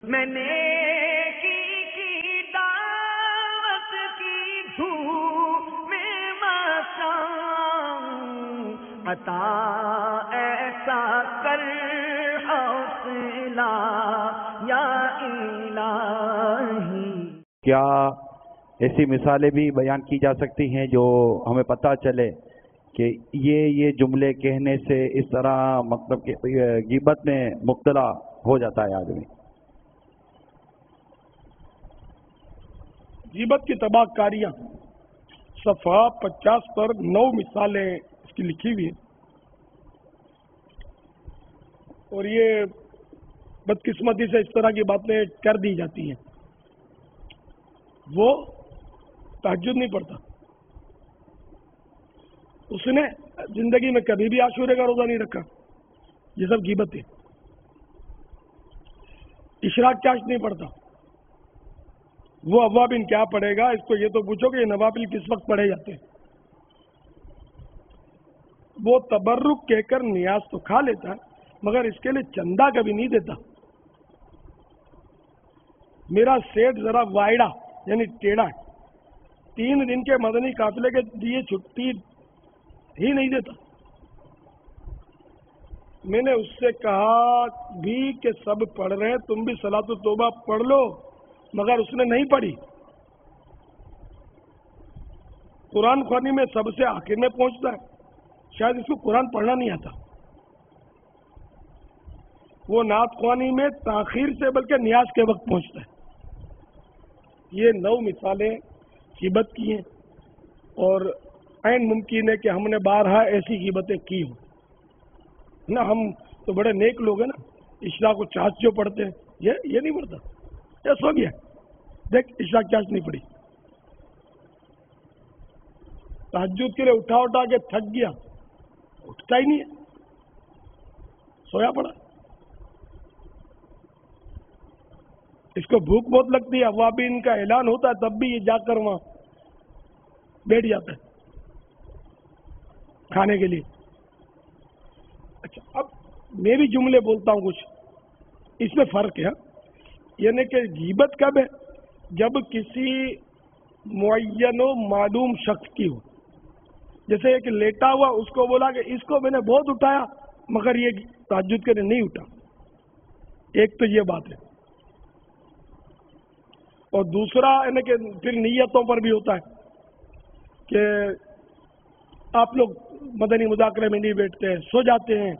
میں نے کی دعوت کی دھوم میں مچاؤں، عطا ایسا کر حوصلہ یا الہی۔ کیا ایسی مثالیں بھی بیان کی جا سکتی ہیں جو ہمیں پتہ چلے کہ یہ جملے کہنے سے اس طرح مطلب کہ غیبت میں مبتلا ہو جاتا ہے آدمی؟ غیبت کی تباہ کاریاں، صفحہ 50 پر 9 مثالیں اس کی لکھی ہوئی ہیں، اور یہ بدقسمتی سے اس طرح کی باتیں کر دی جاتی ہیں۔ وہ تہجد نہیں پڑھتا، اس نے زندگی میں کبھی بھی عاشورے کا روزہ نہیں رکھا، یہ سب غیبت ہے۔ اشراق چاش نہیں پڑھتا، وہ اوابین کیا پڑھے گا؟ اس کو یہ تو پوچھو کہ یہ نوافل کس وقت پڑھے جاتے ہیں۔ وہ تبرک کہہ کر نیاز تو کھا لیتا ہے مگر اس کے لیے چندہ کبھی نہیں دیتا۔ میرا سیٹ ذرا وائڈا یعنی ٹیڑھا ہے، 3 دن کے مدنی قافلے کے لیے چھٹی ہی نہیں دیتا۔ میں نے اس سے کہا بھی کہ سب پڑھ رہے ہیں، تم بھی صلاۃ التوبہ پڑھ لو، مگر اس نے نہیں پڑھی۔ قرآن خوانی میں سب سے آخر میں پہنچتا ہے، شاید اس کو قرآن پڑھنا نہیں آتا۔ وہ نعت خوانی میں تاخیر سے بلکہ نیاز کے وقت پہنچتا ہے۔ یہ 9 مثالیں غیبت کی ہیں، اور عین ممکن ہے کہ ہم نے بارہا ایسی غیبتیں کی ہوں نا۔ ہم تو بڑے نیک لوگ ہیں نا، اشراق و چاش جو پڑھتے ہیں، یہ نہیں پڑھتا، یہ سو گیا، دیکھ اشراق چاش نہیں پڑھی۔ تہجد کے لیے اٹھا کے تھک گیا، اٹھتا ہی نہیں ہے، سویا پڑا۔ اس کو بھوک بہت لگتی ہے، اوابین کا اعلان ہوتا ہے تب بھی یہ جا کر وہاں بیٹھ جاتا ہے کھانے کے لیے۔ اچھا، اب میں بھی جملے بولتا ہوں کچھ، اس میں فرق ہے، یعنی کہ غیبت کب ہے؟ جب کسی معین و معلوم شخص کی ہو، جیسے ایک لیٹا ہوا اس کو بولا کہ اس کو میں نے بہت اٹھایا مگر یہ تہجد کے لیے نہیں اٹھا، ایک تو یہ بات ہے۔ اور دوسرا یعنی کہ پھر نیتوں پر بھی ہوتا ہے کہ آپ لوگ مدنی مذاکرے میں نہیں بیٹھتے ہیں، سو جاتے ہیں،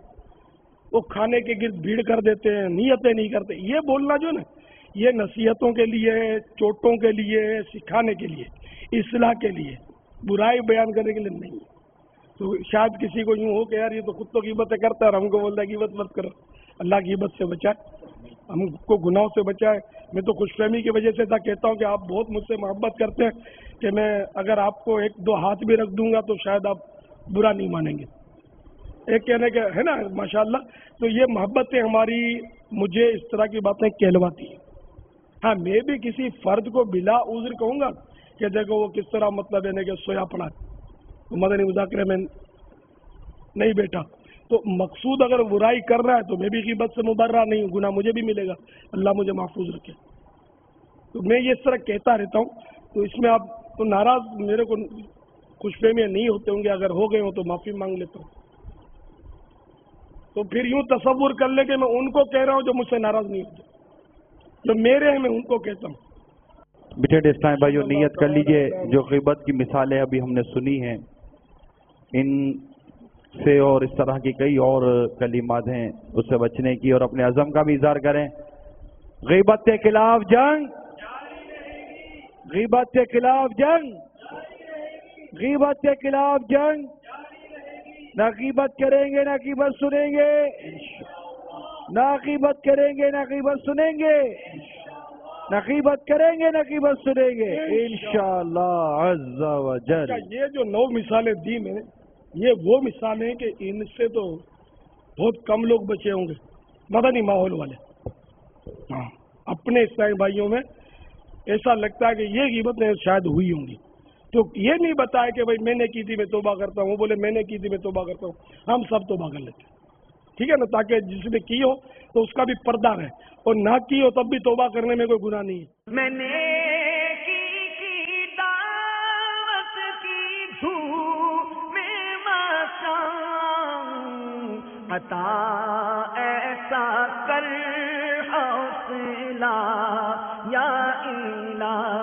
وہ کھانے کے گرد بھیڑ کر دیتے ہیں، نیتیں نہیں کرتے۔ یہ بولنا جو نا، یہ نصیحتوں کے لیے، چوٹوں کے لیے، سکھانے کے لیے، اصلاح کے لیے، برائی بیان کرنے کے لیے نہیں۔ تو شاید کسی کو یوں ہو کہ یار یہ تو خود تو غیبتیں کرتا ہے اور ہم کو بولتا ہے غیبت مت کرو۔ اللہ غیبت سے بچائے، ہم کو گناہوں سے بچائے۔ میں تو خوش فہمی کی وجہ سے کہتا ہوں کہ آپ بہت مجھ سے محبت کرتے ہیں کہ میں اگر آپ کو 1-2 ہاتھ بھی رکھ دوں گا تو شاید آپ برا نہیں مانیں گے۔ ایک کہنے کے ہے نا ماشاءاللہ، تو یہ محبتیں ہماری مجھے اس طرح کی باتیں کہلواتی ہیں۔ ہاں، میں بھی کسی فرد کو بلا عذر کہوں گا کہ دیکھو وہ کس طرح مطلب ہے کہ سویا پڑا ہے، مدنی مذاکرے میں نہیں بیٹھا، تو مقصود اگر برائی کر رہا ہے تو میں بھی غیبت سے مبرہ نہیں ہوں، گناہ مجھے بھی ملے گا، اللہ مجھے محفوظ رکھے۔ تو میں یہ اس طرح کہتا رہتا ہوں، تو اس میں آپ تو ناراض میرے کو خوش فہمیاں نہیں ہوتے ہوں گے، اگر ہو گئے ہوں تو معافی مانگ لیتا ہوں۔ تو پھر یوں تصور کر لے کہ میں ان کو کہہ رہا ہوں جو مجھ سے ناراض نہیں ہوتے، جو میرے ہیں میں ان کو کہتا ہوں۔ بیٹے اسلام بھائیو، نیت کر لیجئے جو غیبت کی مثالیں ابھی ہم نے سنی ہیں، ان سے اور اس طرح کی کئی اور کلمات ہیں اس سے بچنے کی، اور اپنے عزم کا بھی اظہار کریں۔ غیبت کے خلاف جنگ، غیبت کے خلاف جنگ، غیبت کے خلاف جنگ، نہ غیبت کریں گے نہ غیبت سنیں گے، نہ غیبت کریں گے نہ غیبت سنیں گے، نہ غیبت کریں گے نہ غیبت سنیں گے انشاءاللہ عز و جل۔ یہ جو 9 مثالیں دی میں نے، یہ وہ مثالیں ہیں کہ ان سے تو بہت کم لوگ بچے ہوں گے، مدنی ماحول والے۔ ہاں، اپنے اسلامی بھائیوں میں ایسا لگتا ہے کہ یہ غیبتیں شاید ہوئی ہوں گی، تو یہ نہیں بتایا کہ بھائی میں نے کی تھی میں توبہ کرتا ہوں، وہ بولے میں نے کی تھی میں توبہ کرتا ہوں، ہم سب توبہ کر لیتے ہیں، ٹھیک ہے نا، تاکہ جس نے کی ہو تو اس کا بھی پردہ رہے، اور نہ کی ہو تب بھی توبہ کرنے میں کوئی گناہ نہیں ہے۔ میں نے کی دعوت کی دھوم میں مچاؤں، عطا ایسا کر حوصلہ یا الہی